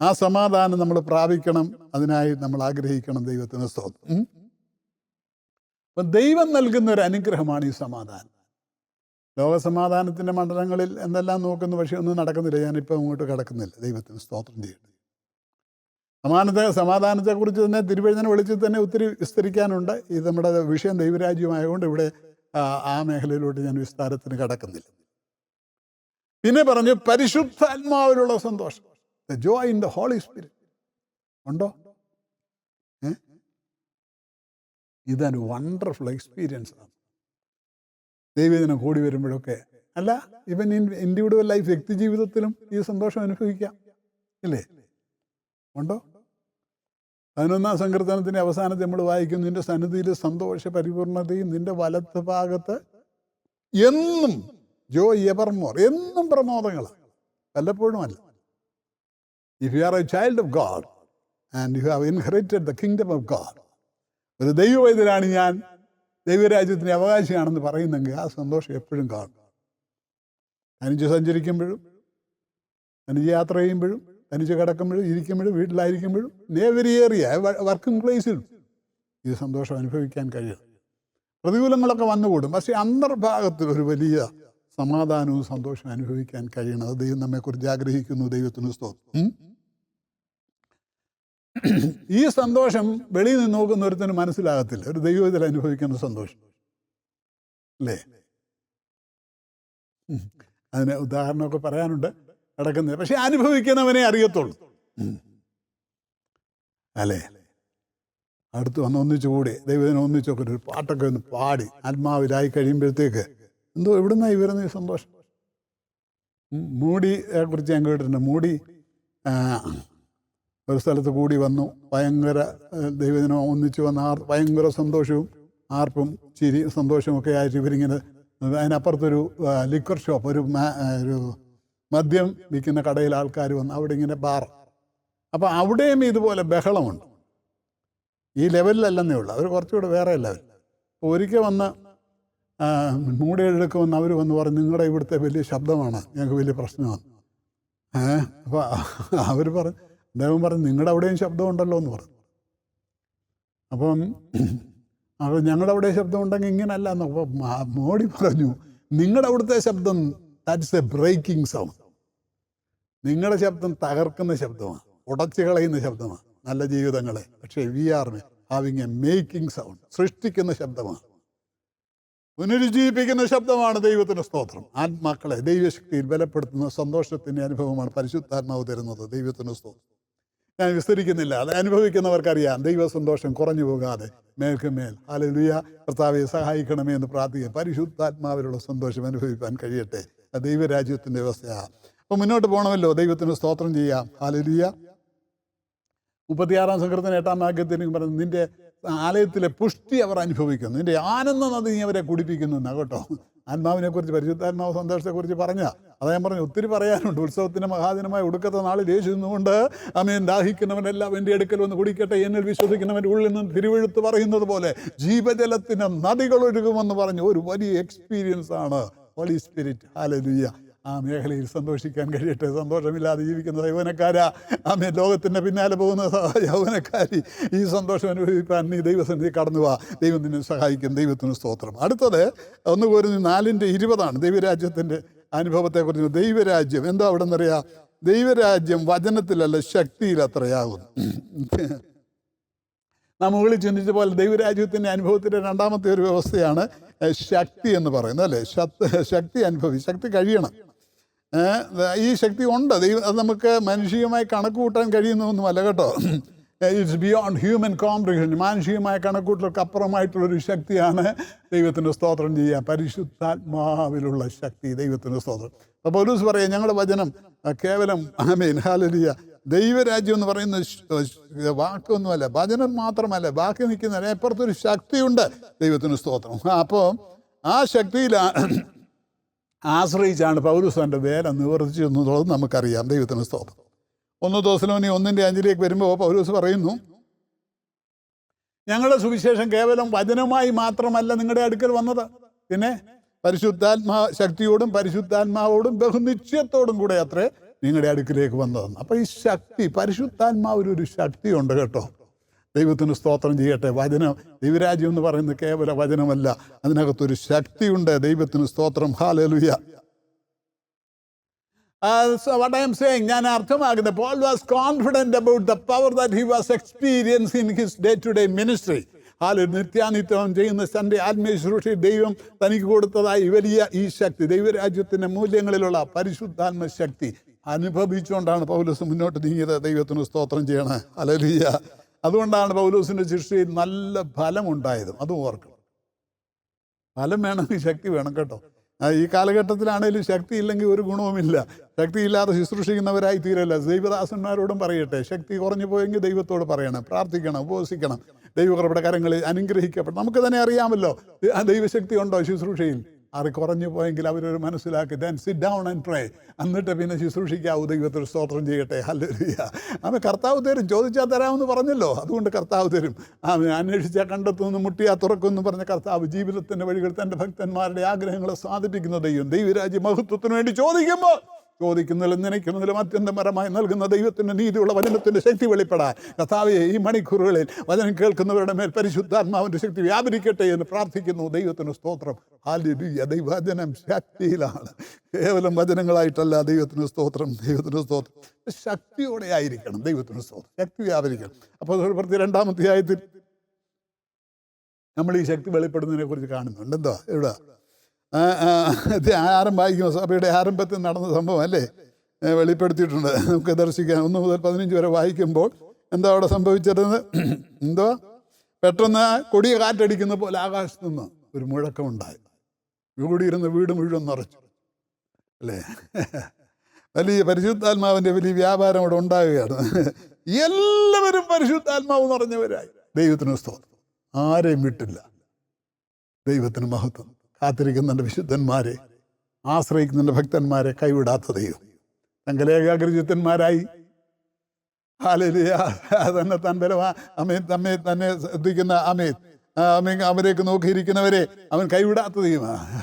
ആ സമാധാനം നമ്മൾ പ്രാപിക്കണം. അതിനായി നമ്മൾ ആഗ്രഹിക്കണം. ദൈവത്തിന് സ്തോത്രം. അപ്പം ദൈവം നൽകുന്ന ഒരു അനുഗ്രഹമാണ് ഈ സമാധാനം. ലോകസമാധാനത്തിൻ്റെ മണ്ഡലങ്ങളിൽ എന്തെല്ലാം നോക്കുന്നു, പക്ഷെ ഒന്നും നടക്കുന്നില്ല. ഞാനിപ്പോൾ അങ്ങോട്ട് കിടക്കുന്നില്ല. ദൈവത്തിന് സ്തോത്രം ചെയ്യട്ടെ. സമാധാനത്തെക്കുറിച്ച് തന്നെ തിരുവചനം വെളിച്ചത്തിൽ തന്നെ ഒത്തിരി വിസ്തരിക്കാനുണ്ട്. ഇത് നമ്മുടെ വിഷയം ദൈവരാജ്യമായതുകൊണ്ട് ഇവിടെ ആ മേഖലയിലോട്ട് ഞാൻ വിസ്താരത്തിന് കിടക്കുന്നില്ല. പിന്നെ പറഞ്ഞു പരിശുദ്ധാത്മാവിലുള്ള സന്തോഷം, the joy in the Holy Spirit. ഉണ്ടോ? ഇതൊരു വണ്ടർഫുൾ എക്സ്പീരിയൻസ് ആണ്. ദൈവദിനം കൂടി വരുമ്പോഴൊക്കെ അല്ല, ഇവൻ ഇൻഡിവിജ്വൽ ലൈഫ്, വ്യക്തി ജീവിതത്തിലും ഈ സന്തോഷം അനുഭവിക്കാം ഇല്ലേ? ഉണ്ടോ? 11-ാം സങ്കീർത്തനത്തിൻ്റെ അവസാനത്തിൽ നമ്മൾ വായിക്കുന്നു, നിന്റെ സന്നിധിയിൽ സന്തോഷ പരിപൂർണതയും നിന്റെ വലത്ത് ഭാഗത്ത് എന്നും ജോയ് എവർമോർ, എന്നും പ്രമോദങ്ങളാണ്, വല്ലപ്പോഴും അല്ല. If you are A child of God and you have inherited the kingdom of God, ഒരു ദൈവവൈദ്യരാണ് ഞാൻ, ദൈവരാജ്യത്തിൻ്റെ അവകാശിയാണെന്ന് പറയുന്നെങ്കിൽ ആ സന്തോഷം എപ്പോഴും കാണും. തനിച്ച് സഞ്ചരിക്കുമ്പോഴും, തനിച്ച് യാത്ര ചെയ്യുമ്പോഴും, തനിച്ച് കിടക്കുമ്പോഴും, ഇരിക്കുമ്പോഴും, വീട്ടിലായിരിക്കുമ്പോഴും, എവരി ഏരിയ വർക്കിംഗ് പ്ലേസിലും ഈ സന്തോഷം അനുഭവിക്കാൻ കഴിയണം. പ്രതികൂലങ്ങളൊക്കെ വന്നുകൂടും, പക്ഷേ അന്തർഭാഗത്തിൽ ഒരു വലിയ സമാധാനവും സന്തോഷവും അനുഭവിക്കാൻ കഴിയണം. അത് ദൈവം നമ്മെക്കുറിച്ച് ആഗ്രഹിക്കുന്നു. ദൈവത്തിന് സ്തോത്രം. ഈ സന്തോഷം വെളിയിൽ നിന്ന് നോക്കുന്ന ഒരുത്തന് മനസ്സിലാകത്തില്ല. ഒരു ദൈവത്തിൽ അനുഭവിക്കുന്ന സന്തോഷം അല്ലേ? അതിന് ഉദാഹരണമൊക്കെ പറയാനുണ്ട്, കിടക്കുന്നത്. പക്ഷെ അനുഭവിക്കുന്നവനെ അറിയത്തുള്ളൂ അല്ലേ? അടുത്ത് വന്ന് ഒന്നിച്ചുകൂടി ദൈവത്തിനെ ഒന്നിച്ചൊക്കെ ഒരു പാട്ടൊക്കെ ഒന്ന് പാടി ആത്മാവിലായി കഴിയുമ്പോഴത്തേക്ക് എന്തോ എവിടുന്നായി വരുന്ന ഈ സന്തോഷം. മൂടിയെ കുറിച്ച് ഞാൻ കേട്ടിട്ടുണ്ട്. മൂടി ഒരു സ്ഥലത്ത് കൂടി വന്നു, ഭയങ്കര ദൈവദിനം ഒന്നിച്ചു വന്ന ഭയങ്കര സന്തോഷവും ആർപ്പും ചിരി സന്തോഷവും ഒക്കെ ആയിട്ട് ഇവരിങ്ങനെ, അതിനപ്പുറത്തൊരു ലിക്വർ ഷോപ്പ്, ഒരു മദ്യം വിൽക്കുന്ന കടയിൽ ആൾക്കാർ വന്ന് അവിടെ ഇങ്ങനെ ബാർ. അപ്പോൾ അവിടെയും ഇതുപോലെ ബഹളമുണ്ട്. ഈ ലെവലിലല്ലെന്നേ ഉള്ളൂ, അവർ കുറച്ചുകൂടെ വേറെ ലെവൽ. അപ്പോൾ ഒരിക്കൽ വന്ന് മൂടിയെടുക്ക് വന്ന് അവർ വന്ന് പറഞ്ഞു, നിങ്ങളുടെ ഇവിടുത്തെ വലിയ ശബ്ദമാണ്, ഞങ്ങൾക്ക് വലിയ പ്രശ്നമാണ്. അപ്പോൾ അവർ പറഞ്ഞു, അദ്ദേഹം പറഞ്ഞു, നിങ്ങളുടെ അവിടെയും ശബ്ദമുണ്ടല്ലോ എന്ന് പറഞ്ഞു. അപ്പം അപ്പോൾ ഞങ്ങളുടെ അവിടെ ശബ്ദം ഉണ്ടെങ്കിൽ ഇങ്ങനല്ല എന്ന്. അപ്പോൾ മോഡി പറഞ്ഞു, നിങ്ങളുടെ അവിടുത്തെ ശബ്ദം ദാറ്റ്സ് എ ബ്രേക്കിംഗ് സൗണ്ട്. നിങ്ങളുടെ ശബ്ദം തകർക്കുന്ന ശബ്ദമാണ്, ഉടച്ചു കളയുന്ന ശബ്ദമാണ് നല്ല ജീവിതങ്ങളെ. പക്ഷേ we are having a making sound, സൃഷ്ടിക്കുന്ന ശബ്ദമാണ്, പുനരുജ്ജീവിപ്പിക്കുന്ന ശബ്ദമാണ്. ദൈവത്തിന് സ്തോത്രം. ആത്മാക്കളെ ദൈവശക്തിയിൽ ബലപ്പെടുത്തുന്ന സന്തോഷത്തിൻ്റെ അനുഭവമാണ് പരിശുദ്ധാത്മാവ് തരുന്നത്. ദൈവത്തിന് സ്തോത്രം. ഞാൻ വിസ്തരിക്കുന്നില്ല, അത് അനുഭവിക്കുന്നവർക്കറിയാം. ദൈവ സന്തോഷം കുറഞ്ഞു പോകാതെ മേൽക്കുമേൽ ഹല്ലേലൂയ കർത്താവെ സഹായിക്കണമേ എന്ന് പ്രാർത്ഥിക്കുക. പരിശുദ്ധാത്മാവിലുള്ള സന്തോഷം അനുഭവിക്കാൻ കഴിയട്ടെ. ദൈവരാജ്യത്തിൻ്റെ വ്യവസ്ഥയാണ്. അപ്പോൾ മുന്നോട്ട് പോകണമല്ലോ. ദൈവത്തിന് സ്തോത്രം ചെയ്യാം. ഹല്ലേലൂയ. 36-ാം സങ്കീർത്തനം 8-ാം വാക്യത്തിന് പറഞ്ഞു, നിന്റെ ആലയത്തിലെ പുഷ്ടി അവർ അനുഭവിക്കുന്നു, നിന്റെ ആനന്ദ നദി നീ അവരെ കുടിപ്പിക്കുന്നു എന്നാ കേട്ടോ. ആത്മാവിനെ കുറിച്ച്, പരിശുദ്ധാത്മാവ് സന്തോഷത്തെക്കുറിച്ച് പറഞ്ഞാൽ അത് ഞാൻ പറഞ്ഞു, ഒത്തിരി പറയാനുണ്ട്. ഉത്സവത്തിൻ്റെ മഹാദിനമായ ഒടുക്കത്തെ നാളിൽ യേശു നിന്നുകൊണ്ട് ആമേൻ, ദാഹിക്കുന്നവനെല്ലാം എൻ്റെ അടുക്കൽ വന്ന് കുടിക്കട്ടെ, എന്നിൽ വിശ്വസിക്കുന്നവൻ്റെ ഉള്ളിൽ നിന്ന് തിരുവെഴുത്ത് പറയുന്നത് പോലെ ജീവജലത്തിന് നദികൾ ഒഴുകുമെന്ന് പറഞ്ഞു ഒരു വലിയ എക്സ്പീരിയൻസ് ആണ് ഹോളി സ്പിരിറ്റ്. ഹല്ലേലൂയ. ആ മേഖലയിൽ സന്തോഷിക്കാൻ കഴിയട്ടെ. സന്തോഷമില്ലാതെ ജീവിക്കുന്ന യൗവനക്കാരാ, ആമേൻ, ലോകത്തിൻ്റെ പിന്നാലെ പോകുന്ന യൗവനക്കാരി, ഈ സന്തോഷം അനുഭവിക്കാൻ നീ ദൈവസന്നിധി കടന്നു വാ. ദൈവം നിന്നെ സഹായിക്കും. ദൈവത്തിന് സ്തോത്രം. അടുത്തത് 1 കൊരിന്ത്യർ 4:20 ദൈവരാജ്യത്തിൻ്റെ അനുഭവത്തെക്കുറിച്ച്. ദൈവരാജ്യം എന്താ അവിടെ നിന്നറിയാം? ദൈവരാജ്യം വചനത്തിലല്ല ശക്തിയിലത്രയാകുന്നു. നാം മുകളിൽ ചിന്തിച്ച പോലെ ദൈവരാജ്യത്തിൻ്റെ അനുഭവത്തിൻ്റെ രണ്ടാമത്തെ ഒരു വ്യവസ്ഥയാണ് ശക്തി എന്ന് പറയുന്നത്, അല്ലേ? ശക്തി ശക്തി കഴിയണം. ഈ ശക്തി ഉണ്ട്. അത് നമുക്ക് മനുഷ്യമായി കണക്ക് കൂട്ടാൻ കഴിയുന്നൊന്നുമല്ല കേട്ടോ. It's beyond human comprehension. മാനുഷികമായ കണക്കൂട്ടലൊക്കെ അപ്പുറമായിട്ടുള്ളൊരു ശക്തിയാണ് ദൈവത്തിന് സ്തോത്രം ചെയ്യുക. പരിശുദ്ധാത്മാവിലുള്ള ശക്തി. ദൈവത്തിന് സ്തോത്രം. അപ്പോൾ പൗലോസ് പറയാം, ഞങ്ങളുടെ വചനം കേവലം ആമേൻ ഹല്ലേലൂയ ദൈവരാജ്യം എന്ന് പറയുന്ന വാക്കൊന്നുമല്ല, വചനം മാത്രമല്ല, ബാക്കി നിൽക്കുന്നതിന് അപ്പുറത്തൊരു ശക്തിയുണ്ട്. ദൈവത്തിന് സ്തോത്രം. അപ്പോൾ ആ ശക്തിയിൽ ആശ്രയിച്ചാണ് പൗലോസ് തൻ്റെ വേല നിവർത്തിച്ചു എന്നുള്ളത് നമുക്കറിയാം. ദൈവത്തിന് സ്തോത്രം. 1 തെസ്സലോനിക്കർ 1:5 വരുമ്പോൾ പൗലോസ് പറയുന്നു, ഞങ്ങളുടെ സുവിശേഷം കേവലം വചനമായി മാത്രമല്ല നിങ്ങളുടെ അടുക്കൽ വന്നത്, പിന്നെ ശക്തിയോടും പരിശുദ്ധാത്മാവോടും ബഹുനിശ്ചയത്തോടും കൂടെ അത്രേ നിങ്ങളുടെ അടുക്കിലേക്ക് വന്നതെന്ന്. അപ്പോൾ ഈ ശക്തി, പരിശുദ്ധാത്മാവിനൊരു ശക്തിയുണ്ട് കേട്ടോ. ദൈവത്തിന് സ്തോത്രം ചെയ്യട്ടെ. ദൈവരാജ്യം എന്ന് പറയുന്നത് കേവല വചനമല്ല, അതിനകത്തൊരു ശക്തിയുണ്ട്. ദൈവത്തിന് സ്തോത്രം. Hallelujah. What I am saying, ഞാൻ അർത്ഥമാക്കുന്നത്, Paul was confident about the power that he was experiencing in his day-to-day ministry. നിത്യാനിത്യം ചെയ്യുന്ന തൻ്റെ ആത്മീയ ശുശ്രൂഷയിൽ ദൈവം തനിക്ക് കൊടുത്തതായി വലിയ ഈ ശക്തി, ദൈവരാജ്യത്തിൻ്റെ മൂല്യങ്ങളിലുള്ള പരിശുദ്ധാത്മ ശക്തി അനുഭവിച്ചുകൊണ്ടാണ് പൗലോസ് മുന്നോട്ട് നീങ്ങിയത്. ദൈവത്തിന് സ്തോത്രം ചെയ്യണം. ഹല്ലേലൂയ. അതുകൊണ്ടാണ് പൗലോസിൻ്റെ ശുശ്രൂഷയിൽ നല്ല ഫലമുണ്ടായതും. അതും ഓർക്കണം. ഫലം വേണമെങ്കിൽ ശക്തി വേണം കേട്ടോ. ഈ കാലഘട്ടത്തിലാണേലും ശക്തി ഇല്ലെങ്കിൽ ഒരു ഗുണവുമില്ല. ശക്തിയില്ലാതെ ശുശ്രൂഷിക്കുന്നവരായി തീരല്ല. ദൈവദാസന്മാരോടും പറയട്ടെ, ശക്തി കുറഞ്ഞു പോയെങ്കിൽ ദൈവത്തോട് പറയണം, പ്രാർത്ഥിക്കണം, ഉപവസിക്കണം. ദൈവകൃപയുടെ കരങ്ങളിൽ അനുഗ്രഹിക്കപ്പെടും. നമുക്ക് തന്നെ അറിയാമല്ലോ ദൈവശക്തി ഉണ്ടോ ശുശ്രൂഷയിൽ. കുറഞ്ഞു പോയെങ്കിൽ അവരൊരു മനസ്സിലാക്കി, then sit down and pray. എന്നിട്ട് പിന്നെ ശുശ്രൂഷിക്കാവൂ. ദൈവത്തിന് സ്തോത്രം ചെയ്യട്ടെ. ഹല്ലേലൂയ. കർത്താവ് തരും, ചോദിച്ചാൽ തരാമെന്ന് പറഞ്ഞല്ലോ. അതുകൊണ്ട് കർത്താവ് തരും. അന്വേഷിച്ചാൽ കണ്ടെത്തുമെന്ന്, മുട്ടിയാൽ തുറക്കുമെന്ന് പറഞ്ഞ കർത്താവ് ജീവിതത്തിൻ്റെ വഴികൾ തൻ്റെ ഭക്തന്മാരുടെ ആഗ്രഹങ്ങളെ സാധിപ്പിക്കുന്ന ദൈവം. ദൈവരാജ്യ മഹത്വത്തിന് വേണ്ടി ചോദിക്കുന്നതിലും നനയ്ക്കുന്നതിലും അത്യന്തപരമായി നൽകുന്ന ദൈവത്തിൻ്റെ നീതിയുള്ള വചനത്തിൻ്റെ ശക്തി വെളിപ്പെടാൻ കർത്താവേ, ഈ മണിക്കൂറുകളിൽ വചനം കേൾക്കുന്നവരുടെ മേൽ പരിശുദ്ധാത്മാവിൻ്റെ ശക്തി വ്യാപരിക്കട്ടെ എന്ന് പ്രാർത്ഥിക്കുന്നു. ദൈവത്തിന് സ്തോത്രം. ഹല്ലേലൂയ. ദൈവവചനം ശക്തിയിലാണ്, കേവലം വചനങ്ങളായിട്ടല്ല. ദൈവത്തിന് സ്തോത്രം. ദൈവത്തിന് സ്തോത്രം. ശക്തിയോടെ ആയിരിക്കണം. ദൈവത്തിന് സ്തോത്രം. ശക്തി വ്യാപരിക്കണം. അപ്പോൾ 2-ാം അധ്യായത്തിൽ നമ്മൾ ഈ ശക്തി വെളിപ്പെടുന്നതിനെ കുറിച്ച് കാണുന്നുണ്ട്. എന്താ ഇവിടെ ആരംഭിക്കും, സഭയുടെ ആരംഭത്തിൽ നടന്ന സംഭവം അല്ലേ വെളിപ്പെടുത്തിയിട്ടുണ്ട്. നമുക്ക് ദർശിക്കാം. 1 മുതൽ 15 വരെ വായിക്കുമ്പോൾ എന്താ അവിടെ സംഭവിച്ചിരുന്നത്? എന്തോ പെട്ടെന്ന് കൊടിയ കാറ്റടിക്കുന്ന പോലെ ആകാശത്തു നിന്ന് ഒരു മുഴക്കമുണ്ടായി. കൂടിയിരുന്ന വീട് മുഴുവൻ നിറച്ചു അല്ലേ. വലിയ പരിശുദ്ധാത്മാവിൻ്റെ വലിയ വ്യാപാരം അവിടെ ഉണ്ടാകുകയാണ്. എല്ലാവരും പരിശുദ്ധാത്മാവ് നിറഞ്ഞവരായി. ദൈവത്തിന് സ്തോത്രം. ആരെയും വിട്ടില്ല. ദൈവത്തിന് മഹത്വം. കാത്തിരിക്കുന്നുണ്ട് വിശുദ്ധന്മാരെ, ആശ്രയിക്കുന്നുണ്ട് ഭക്തന്മാരെ കൈവിടാത്ത ദൈവം. തങ്കലേകാഗ്രചിത്തന്മാരായി ഹല്ലേലൂയ തന്നെ താൻ തന്നെ ശ്രദ്ധിക്കുന്ന അവരേക്ക് നോക്കിയിരിക്കുന്നവരെ അവൻ കൈവിടാത്ത ദൈവമാണ്.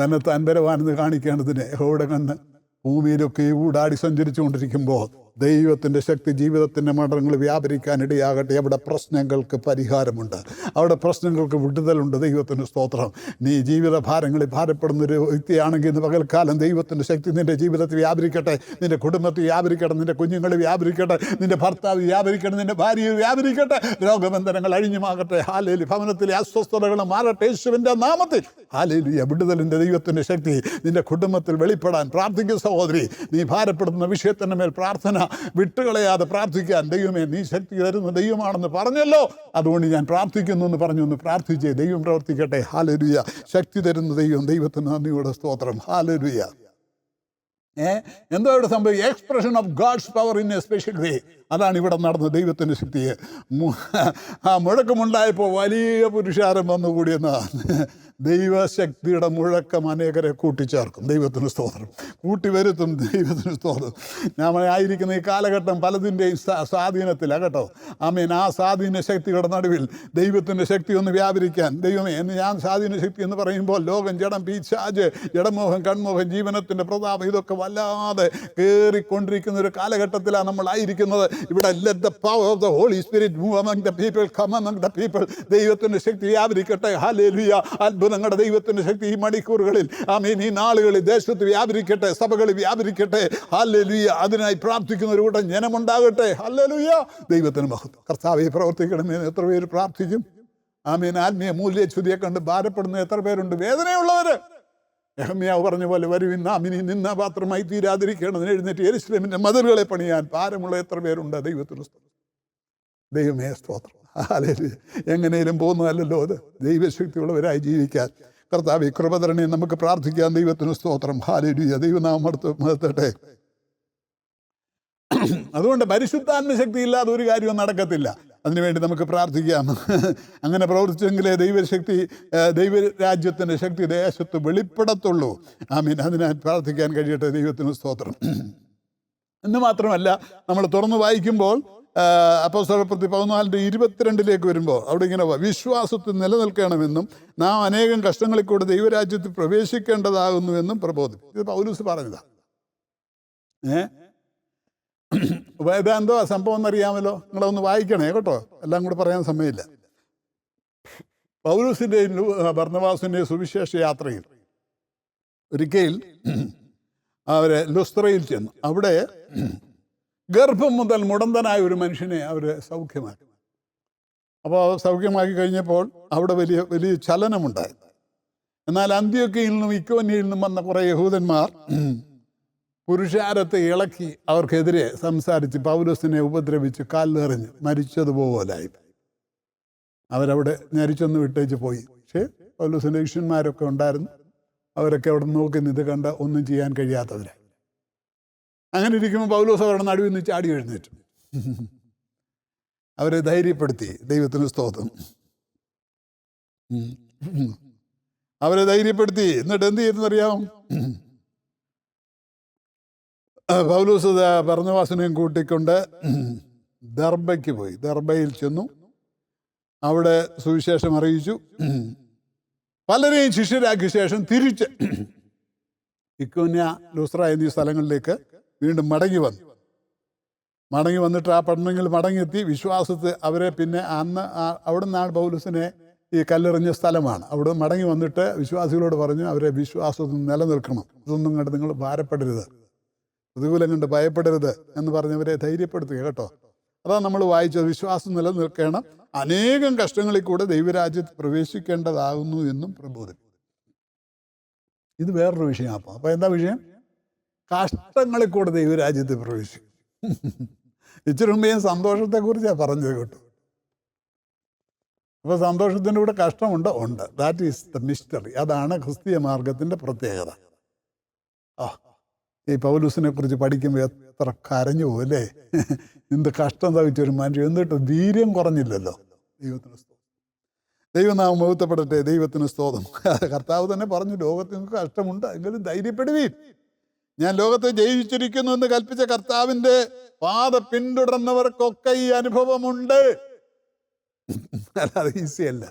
തന്നെ താൻ ബലവാനെന്ന് കാണിക്കേണ്ടതിന് യഹോവയുടെ കണ്ണ് ഭൂമിയിലൊക്കെ ഊടാടി സഞ്ചരിച്ചു കൊണ്ടിരിക്കുമ്പോൾ ദൈവത്തിൻ്റെ ശക്തി ജീവിതത്തിൻ്റെ മണ്ഡലങ്ങൾ വ്യാപരിക്കാൻ ഇടയാകട്ടെ. അവിടെ പ്രശ്നങ്ങൾക്ക് പരിഹാരമുണ്ട്, അവിടെ പ്രശ്നങ്ങൾക്ക് വിടുതലുണ്ട്. ദൈവത്തിൻ്റെ സ്തോത്രം. നീ ജീവിത ഭാരങ്ങളിൽ ഭാരപ്പെടുന്നൊരു വ്യക്തിയാണെങ്കിൽ ഇന്ന് പകൽക്കാലം ദൈവത്തിൻ്റെ ശക്തി നിൻ്റെ ജീവിതത്തിൽ വ്യാപരിക്കട്ടെ, നിൻ്റെ കുടുംബത്തിൽ വ്യാപരിക്കട്ടെ, നിൻ്റെ കുഞ്ഞുങ്ങൾ വ്യാപരിക്കട്ടെ, നിൻ്റെ ഭർത്താവ് വ്യാപരിക്കട്ടെ, നിൻ്റെ ഭാര്യ വ്യാപരിക്കട്ടെ, രോഗബന്ധനങ്ങൾ അഴിഞ്ഞുമാകട്ടെ. ഹല്ലേലൂയ. ഭവനത്തിലെ അസ്വസ്ഥതകൾ മാറട്ടെ യേശുവിൻ്റെ നാമത്തിൽ. ഹല്ലേലൂയ. വിടുതലിൻ്റെ ദൈവത്തിൻ്റെ ശക്തി നിൻ്റെ കുടുംബത്തിൽ വെളിപ്പെടാൻ പ്രാർത്ഥിക്കുന്ന സഹോദരി, നീ ഭാരപ്പെടുന്ന വിഷയത്തിൻ്റെ മേൽ പ്രാർത്ഥന വിട്ടുകളയാതെ പ്രാർത്ഥിക്കാൻ ദൈവമേ നീ ശക്തി തരുന്ന ദൈവമാണെന്ന് പറഞ്ഞല്ലോ, അതുകൊണ്ട് ഞാൻ പ്രാർത്ഥിക്കുന്നു എന്ന് പറഞ്ഞൊന്ന് പ്രാർത്ഥിച്ചേ. ദൈവം പ്രവർത്തിക്കട്ടെ. ഹല്ലേലൂയ. ശക്തി തരുന്ന ദൈവം. ദൈവത്തിന് നന്ദിയോടെ സ്തോത്രം. ഹല്ലേലൂയ. എന്തോ ഇവിടെ സംഭവിക്കും? Expression of God's power in A special way. അതാണ് ഇവിടെ നടന്ന ദൈവത്തിൻ്റെ ശക്തിയെ. മുഴക്കമുണ്ടായപ്പോൾ വലിയ പുരുഷാരം വന്നുകൂടിയെന്നാണ്. ദൈവശക്തിയുടെ മുഴക്കം അനേകരെ കൂട്ടിച്ചേർക്കും. ദൈവത്തിന് സ്തോത്രം. കൂട്ടിവരുത്തും. ദൈവത്തിന് സ്തോത്രം. നമ്മൾ ആയിരിക്കുന്ന ഈ കാലഘട്ടം പലതിൻ്റെയും സ്വാധീനത്തിലാണ് കേട്ടോ. ആമേൻ. ആ സ്വാധീന ശക്തിയുടെ നടുവിൽ ദൈവത്തിൻ്റെ ശക്തി ഒന്ന് വ്യാപരിക്കാൻ ദൈവമേ എന്ന് ഞാൻ സ്വാധീന ശക്തി എന്ന് പറയുമ്പോൾ ലോകം, ജഡം, പിശാച്, ജഡമോഹം, കൺമോഹം, ജീവനത്തിൻ്റെ പ്രതാപം ഇതൊക്കെ വല്ലാതെ കയറിക്കൊണ്ടിരിക്കുന്ന ഒരു കാലഘട്ടത്തിലാണ് നമ്മളായിരിക്കുന്നത്. ഇവിടെ let the power of the Holy Spirit move among the people, come among the people. ദൈവത്തിൻ്റെ ശക്തി വ്യാപരിക്കട്ടെ. ഹല്ലേലൂയ. അത്ഭുതങ്ങളുടെ ദൈവത്തിൻ്റെ ശക്തി ഈ മണിക്കൂറുകളിൽ, ആമേൻ, ഈ നാളുകളിൽ ദേശത്ത് വ്യാപരിക്കട്ടെ, സഭകളിൽ വ്യാപരിക്കട്ടെ. ഹല്ലേലൂയ. അതിനായി പ്രാർത്ഥിക്കുന്ന ഒരു കൂട്ടം ജനമുണ്ടാകട്ടെ. ഹല്ലേലൂയ. ദൈവത്തിന് മഹത്വം. കർത്താവേ പ്രവർത്തിക്കണമെന്ന് എത്ര പേര് പ്രാർത്ഥിക്കും? ആമേൻ. ആത്മീയ മൂല്യച്യുതിയെ കണ്ട് ഭാരപ്പെടുന്ന എത്ര പേരുണ്ട്? വേദനയുള്ളവർ. യെഹമ്യാവ് പറഞ്ഞ പോലെ വരുവിൻ നാം ഇനി നിന്ന പാത്രമായി തീരാതിരിക്കണമെന്ന് എഴുന്നേറ്റ് യെരൂശലേമിൻ്റെ മതിലുകളെ പണിയാൻ ഭാരമുള്ള എത്ര പേരുണ്ട്? ദൈവത്തിന് സ്തോത്രം. ദൈവമേ സ്തോത്രം. ഹല്ലേലൂയ. എങ്ങനെയും പോകുന്നതല്ലല്ലോ അത്. ദൈവശക്തിയുള്ളവരായി ജീവിക്കാൻ കർത്താവേ കൃപ തരണേ. നമുക്ക് പ്രാർത്ഥിക്കാം. ദൈവത്തിന് സ്തോത്രം. ഹല്ലേലൂയ. ദൈവനാമം മഹത്വട്ടെ. അതുകൊണ്ട് പരിശുദ്ധാത്മ ശക്തി ഇല്ലാതെ ഒരു കാര്യവും നടക്കത്തില്ല. അതിനുവേണ്ടി നമുക്ക് പ്രാർത്ഥിക്കാം. അങ്ങനെ പ്രവർത്തിച്ചെങ്കിലേ ദൈവശക്തി, ദൈവരാജ്യത്തിൻ്റെ ശക്തി ദേശത്ത് വെളിപ്പെടത്തുള്ളൂ. ആമീൻ. അതിനായി പ്രാർത്ഥിക്കാൻ കഴിയട്ടെ. ദൈവത്തിന് സ്തോത്രം. എന്ന് മാത്രമല്ല, നമ്മൾ തുറന്നു വായിക്കുമ്പോൾ അപ്പോസ്തലപ്രവൃത്തി 14:22 വരുമ്പോൾ അവിടെ ഇങ്ങനെ വിശ്വാസത്തിൽ നിലനിൽക്കണമെന്നും നാം അനേകം കഷ്ടങ്ങളിൽ കൂടെ ദൈവരാജ്യത്തിൽ പ്രവേശിക്കേണ്ടതാകുന്നുവെന്നും പ്രബോധിപ്പിക്കും. ഇത് പൗലോസ് പറഞ്ഞതാണ്. ഇതെന്തോ സംഭവം എന്നറിയാമല്ലോ. നിങ്ങളൊന്ന് വായിക്കണേ കേട്ടോ. എല്ലാം കൂടെ പറയാൻ സമയമില്ല. പൗലോസിൻ്റെയും ബർന്നബാസിൻ്റെയും സുവിശേഷ യാത്രയിൽ ഒരിക്കൽ അവരെ ലുസ്ത്രയിൽ ചെന്നു. അവിടെ ഗർഭം മുതൽ മുടന്തനായ ഒരു മനുഷ്യനെ അവർ സൗഖ്യമാക്കി. അപ്പോൾ സൗഖ്യമാക്കി കഴിഞ്ഞപ്പോൾ അവിടെ വലിയ വലിയ ചലനമുണ്ടായി. എന്നാൽ അന്ത്യോക്യയിൽ നിന്നും ഇക്കോന്യയിൽ നിന്നും വന്ന കുറേ യഹൂദന്മാർ പുരുഷാരത്തെ ഇളക്കി അവർക്കെതിരെ സംസാരിച്ച് പൗലോസിനെ ഉപദ്രവിച്ച് കാലിലെറിഞ്ഞ് മരിച്ചതുപോലായി. അവരവിടെ ഞരിച്ചൊന്ന് വിട്ടേച്ച് പോയി. പക്ഷേ പൗലോസിൻ്റെ ശിഷ്യന്മാരൊക്കെ ഉണ്ടായിരുന്നു. അവരൊക്കെ അവിടെ നോക്കി ഇത് കണ്ട ഒന്നും ചെയ്യാൻ കഴിയാത്തവരായി. അങ്ങനെ ഇരിക്കുമ്പോൾ പൗലോസ് അവരുടെ നടുവിൽ നിന്ന് ചാടി എഴുന്നേറ്റു. അവരെ ധൈര്യപ്പെടുത്തി. ദൈവത്തിന് സ്തോത്രം. അവരെ ധൈര്യപ്പെടുത്തി. എന്നിട്ട് എന്ത് ചെയ്തെന്നറിയാമോ? പൗലോസ് ബർന്നബാസിനെയും കൂട്ടിക്കൊണ്ട് ദർബയ്ക്ക് പോയി. ദർബയിൽ ചെന്നു. അവിടെ സുവിശേഷം അറിയിച്ചു. പലരെയും ശിഷ്യരാക്കിയ ശേഷം തിരിച്ച് ഇക്കോന്യ, ലുസ്ത്ര എന്നീ സ്ഥലങ്ങളിലേക്ക് വീണ്ടും മടങ്ങി വന്നിട്ട് ആ പട്ടണങ്ങളിൽ മടങ്ങിയെത്തി വിശ്വാസത്തിൽ അവരെ പിന്നെ അന്ന് അവിടെ നിന്നാണ് പൗലോസിനെ ഈ കല്ലെറിഞ്ഞ സ്ഥലമാണ്. അവിടെ മടങ്ങി വന്നിട്ട് വിശ്വാസികളോട് പറഞ്ഞു അവരെ വിശ്വാസത്തിൽ നിലനിൽക്കണം. ഇതൊന്നും കണ്ട് നിങ്ങൾ ഭാരപ്പെടരുത്, പ്രതികൂലം കണ്ട് ഭയപ്പെടരുത് എന്ന് പറഞ്ഞവരെ ധൈര്യപ്പെടുത്തുക കേട്ടോ. അതാണ് നമ്മൾ വായിച്ചത്. വിശ്വാസം നിലനിൽക്കണം, അനേകം കഷ്ടങ്ങളിൽ കൂടെ ദൈവരാജ്യത്ത് പ്രവേശിക്കേണ്ടതാകുന്നു എന്നും പ്രബോധിപ്പിക്കും. ഇത് വേറൊരു വിഷയമാണ്. അപ്പോൾ എന്താ വിഷയം? കഷ്ടങ്ങളിൽ കൂടെ ദൈവരാജ്യത്ത് പ്രവേശിക്കും. ഇച്ചിരി മുമ്പ് ഞാൻ സന്തോഷത്തെക്കുറിച്ചാണ് പറഞ്ഞത് കേട്ടോ. അപ്പോൾ സന്തോഷത്തിൻ്റെ കൂടെ കഷ്ടമുണ്ടോ? ഉണ്ട്. That is the mystery. അതാണ് ക്രിസ്തീയ മാർഗത്തിൻ്റെ പ്രത്യേകത. ഈ പൗലോസിനെ കുറിച്ച് പഠിക്കുമ്പോൾ എത്ര കരഞ്ഞു പോകും അല്ലേ? എന്ത് കഷ്ടം സഹിച്ചൊരു മനുഷ്യൻ, എന്നിട്ട് ധീര്യം കുറഞ്ഞില്ലല്ലോ. ദൈവത്തിന് സ്തോത്രം. ദൈവനാമം മഹത്വപ്പെടട്ടെ. ദൈവത്തിന് സ്തോത്രം. കർത്താവ് തന്നെ പറഞ്ഞു, ലോകത്തിൽ നിങ്ങൾക്ക് കഷ്ടമുണ്ട്, എങ്കിലും ധൈര്യപ്പെടുവീൻ, ഞാൻ ലോകത്തെ ജയിച്ചിരിക്കുന്നു എന്ന് കൽപ്പിച്ച കർത്താവിൻ്റെ പാത പിന്തുടർന്നവർക്കൊക്കെ ഈ അനുഭവമുണ്ട്. അല്ലാതെ ഈസിയല്ല.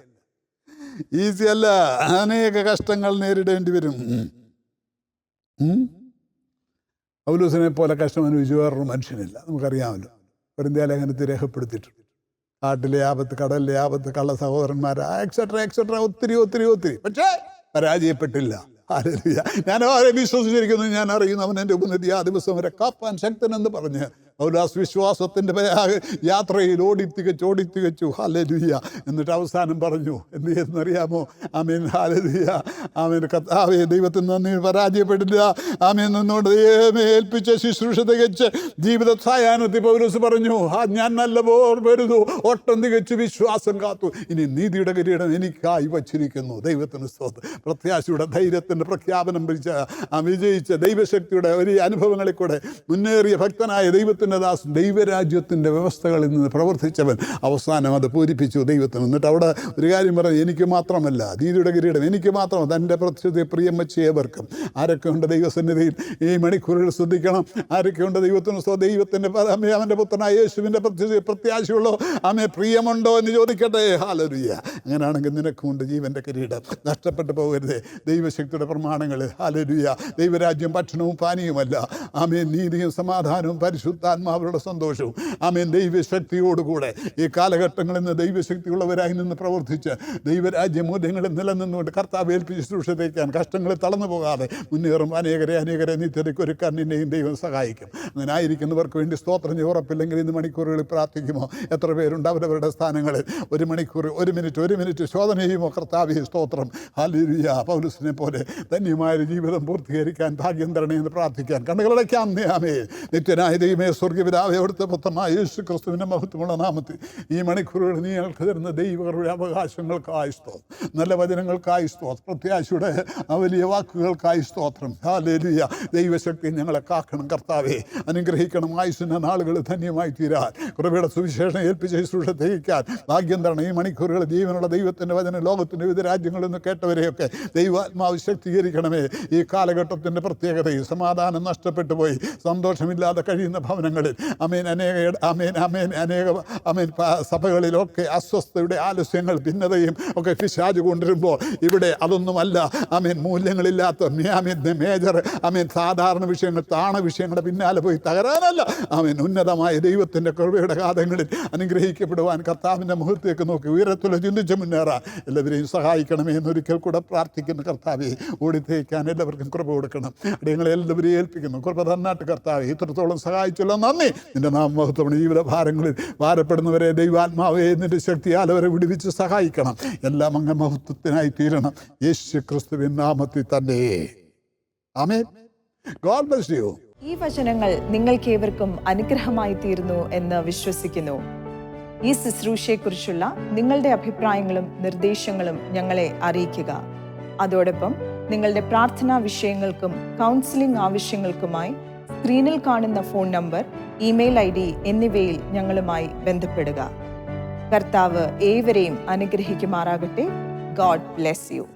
അനേക കഷ്ടങ്ങൾ നേരിടേണ്ടി വരും. പൗലോസിനെ പോലെ കഷ്ടം അനുഭവിച്ചു വേറൊരു മനുഷ്യനില്ല. നമുക്കറിയാമല്ലോ. കൊരിന്ത്യ ലേഖനത്തിൽ രേഖപ്പെടുത്തിയിട്ടുണ്ട്. കാട്ടിലെ ആപത്ത്, കടലിലെ ആപത്ത്, കള്ള സഹോദരന്മാർ, എക്സെട്ര ഒത്തിരി. പക്ഷേ പരാജയപ്പെട്ടില്ല. ഞാൻ അവരെ വിശ്വസിച്ചിരിക്കുന്നു, ഞാൻ അറിയുന്നു, അവൻ എൻ്റെ ഉപനിധി ആ ദിവസം വരെ കാപ്പാൻ ശക്തനെന്ന് പറഞ്ഞ് പൗലോസ് വിശ്വാസത്തിൻ്റെ യാത്രയിൽ ഓടിത്തികച്ചു. ഹല്ലേലൂയ. എന്നിട്ട് അവസാനം പറഞ്ഞു എന്ത് ചെയ്തെന്നറിയാമോ? ആമേൻ. ഹല്ലേലൂയ. ആമേൻ. കർത്താവേ ദൈവത്തിന് നന്ദി, പരാജയപ്പെട്ടില്ല. ആമേൻ. നിന്നോട് ദൈവമേ ഏൽപ്പിച്ച ശുശ്രൂഷ തികച്ച് ജീവിത സായാഹ്നത്തിൽ പൗലോസ് പറഞ്ഞു, ഞാൻ നല്ല പോർ വരുന്നു, ഓട്ടം തികച്ചു വിശ്വാസം കാത്തു, ഇനി നീതിയുടെ കിരീടം എനിക്കായി വച്ചിരിക്കുന്നു. ദൈവത്തിന് സ്തോത്രം. പ്രത്യാശയുടെ ധൈര്യത്തിൻ്റെ പ്രഖ്യാപനം വിജയിച്ച ദൈവശക്തിയുടെ വലിയ അനുഭവങ്ങളിൽ കൂടെ മുന്നേറിയ ഭക്തനായ ദൈവത്തിന് ദൈവത്തിൻ്റെ ദാസൻ ദൈവരാജ്യത്തിൻ്റെ വ്യവസ്ഥകളിൽ നിന്ന് പ്രവർത്തിച്ചവൻ അവസാനം അത് പൂരിപ്പിച്ചു ദൈവത്തിന്. എന്നിട്ട് അവിടെ ഒരു കാര്യം പറഞ്ഞു, എനിക്ക് മാത്രമല്ല നീതിയുടെ കിരീടം എനിക്ക് മാത്രമല്ല, തൻ്റെ പ്രത്യക്ഷത്തെ പ്രിയം വെച്ചേവർക്കും. ആരൊക്കെയുണ്ട് ദൈവസന്നിധിയിൽ ഈ മണിക്കൂറുകൾ ശ്രദ്ധിക്കണം? ആരൊക്കെയുണ്ട് ദൈവത്തിന് ദൈവത്തിൻ്റെ അവൻ്റെ പുത്രനായ യേശുവിൻ്റെ പ്രത്യാശയുള്ളോ? ആമേ പ്രിയമുണ്ടോ എന്ന് ചോദിക്കട്ടെ. ഹല്ലേലൂയ. അങ്ങനെയാണെങ്കിൽ നിനക്കുമുണ്ട് ജീവൻ്റെ കിരീടം. നഷ്ടപ്പെട്ടു പോകരുതേ ദൈവശക്തിയുടെ പ്രമാണങ്ങൾ. ഹല്ലേലൂയ. ദൈവരാജ്യം ഭക്ഷണവും പാനീയവുമല്ല. ആമേൻ നീതിയും സമാധാനവും പരിശുദ്ധാത്മാവരുടെ സന്തോഷവും. ആമേൻ ദൈവശക്തിയോടുകൂടെ ഈ കാലഘട്ടങ്ങളിൽ നിന്ന് ദൈവശക്തിയുള്ളവരായി നിന്ന് പ്രവർത്തിച്ച് ദൈവരാജ്യ മൂല്യങ്ങളിൽ നിലനിന്നുകൊണ്ട് കർത്താവ് ഏൽപ്പിച്ച് ശുശ്രൂഷ തേക്കാൻ കഷ്ടങ്ങളിൽ തളർന്നു പോകാതെ മുന്നേറും അനേകരെ നിത്യതയ്ക്ക് ഒരുക്കാൻ നിന്നെയും ദൈവം സഹായിക്കും. അങ്ങനെ ആയിരിക്കുന്നവർക്ക് വേണ്ടി സ്തോത്രം. ഉറപ്പില്ലെങ്കിൽ ഇന്ന് മണിക്കൂറുകളിൽ പ്രാർത്ഥിക്കുമോ? എത്ര പേരുണ്ട് അവരവരുടെ സ്ഥാനങ്ങളിൽ 1 മണിക്കൂർ 1 മിനിറ്റ് ശോധന ചെയ്യുമോ? കർത്താവേ സ്തോത്രം. ഹല്ലേലൂയ. പൗലോസിനെ പോലെ ധന്യമായൊരു ജീവിതം പൂർത്തീകരിക്കാൻ ഭാഗ്യം തരണേ എന്ന് പ്രാർത്ഥിക്കാൻ കണ്ണുകളടയ്ക്കാം. ആമേൻ. നിത്യനായ ദൈവമേ, സ്വർഗ്ഗപിതാവേ, അവിടുത്തെ പുത്രനായ യേശു ക്രിസ്തുവിൻ്റെ മഹത്വമുള്ള നാമത്തിൽ ഈ മണിക്കൂറുകൾ നീ ഞങ്ങൾക്ക് തരുന്ന ദൈവകരുടെ അവകാശങ്ങൾക്കായി സ്തോത്രം, നല്ല വചനങ്ങൾക്കായി സ്തോത്രം, പ്രത്യാശയുടെ വലിയ വാക്കുകൾക്കായി സ്തോത്രം. ഹല്ലേലൂയ. ദൈവശക്തി ഞങ്ങളെ കാക്കണം കർത്താവേ, അനുഗ്രഹിക്കണം. ആയുസ്സിൻ്റെ നാളുകൾ ധന്യമായി തീരാൻ, കൃപയുടെ സുവിശേഷം ഏൽപ്പിച്ച് ശുശ്രൂഷ തികയ്ക്കാൻ ഭാഗ്യം തരണം. ഈ മണിക്കൂറുകൾ ജീവനുള്ള ദൈവത്തിൻ്റെ വചനം ലോകത്തിൻ്റെ വിവിധ രാജ്യങ്ങളിൽ നിന്ന് കേട്ടവരെയൊക്കെ ദൈവാത്മാവ് ശക്തീകരിക്കണമേ. ഈ കാലഘട്ടത്തിൻ്റെ പ്രത്യേകതയും സമാധാനം നഷ്ടപ്പെട്ടു പോയി സന്തോഷമില്ലാതെ കഴിയുന്ന ഭവനങ്ങളിൽ അമേൻ സഭകളിലൊക്കെ അസ്വസ്ഥയുടെ ആലസ്യങ്ങൾ ഭിന്നതയും ഒക്കെ പിശാച് കൊണ്ടുവരുമ്പോൾ ഇവിടെ അതൊന്നുമല്ല. മൂല്യങ്ങളില്ലാത്ത മേജർ സാധാരണ വിഷയങ്ങൾ താണ വിഷയങ്ങളുടെ പിന്നാലെ പോയി തകരാനല്ല. ഉന്നതമായ ദൈവത്തിൻ്റെ കൃപയുടെ കാലങ്ങളിൽ അനുഗ്രഹിക്കപ്പെടുവാൻ കർത്താവിൻ്റെ മുഖത്തേക്ക് നോക്കി ഉയരത്തില് ചിന്തിച്ച് മുന്നേറാൻ എല്ലാവരെയും സഹായിക്കണമേ എന്നൊരിക്കൽ കൂടെ പ്രാർത്ഥിക്കുന്ന കർത്താവെ. ഓടിത്തേക്കാൻ എല്ലാവർക്കും കൃപ കൊടുക്കണം. അടിയങ്ങളെ എല്ലാവരെയും ഏൽപ്പിക്കുന്നു. കൃപ തന്നാട്ട് കർത്താവെ. ഇത്രത്തോളം സഹായിച്ചല്ലോ, നന്ദി. നിൻ്റെ നാമമഹത്വമാണ്. ജീവിത ഭാരങ്ങളിൽ ഭാരപ്പെടുന്നവരെ ദൈവാത്മാവെ നിൻ്റെ ശക്തിയാൽ അവരെ വിടുവിച്ച് സഹായിക്കണം. എല്ലാം അങ്ങ് മഹത്വത്തിനായി തീരണം. യേശു ക്രിസ്തുവിൻ നാമത്തിൽ തന്നെ. ആമേൻ. God bless you. ഈ വചനങ്ങൾ നിങ്ങൾക്കേവർക്കും അനുഗ്രഹമായി തീർന്നു എന്ന് വിശ്വസിക്കുന്നു. ഈ ശുശ്രൂഷയെക്കുറിച്ചുള്ള നിങ്ങളുടെ അഭിപ്രായങ്ങളും നിർദ്ദേശങ്ങളും ഞങ്ങളെ അറിയിക്കുക. അതോടൊപ്പം നിങ്ങളുടെ പ്രാർത്ഥനാ വിഷയങ്ങൾക്കും കൗൺസിലിംഗ് ആവശ്യങ്ങൾക്കുമായി സ്ക്രീനിൽ കാണുന്ന ഫോൺ നമ്പർ, ഇമെയിൽ ID എന്നിവയിൽ ഞങ്ങളുമായി ബന്ധപ്പെടുക. കർത്താവ് ഏവരെയും അനുഗ്രഹിക്കുമാറാകട്ടെ. God bless U.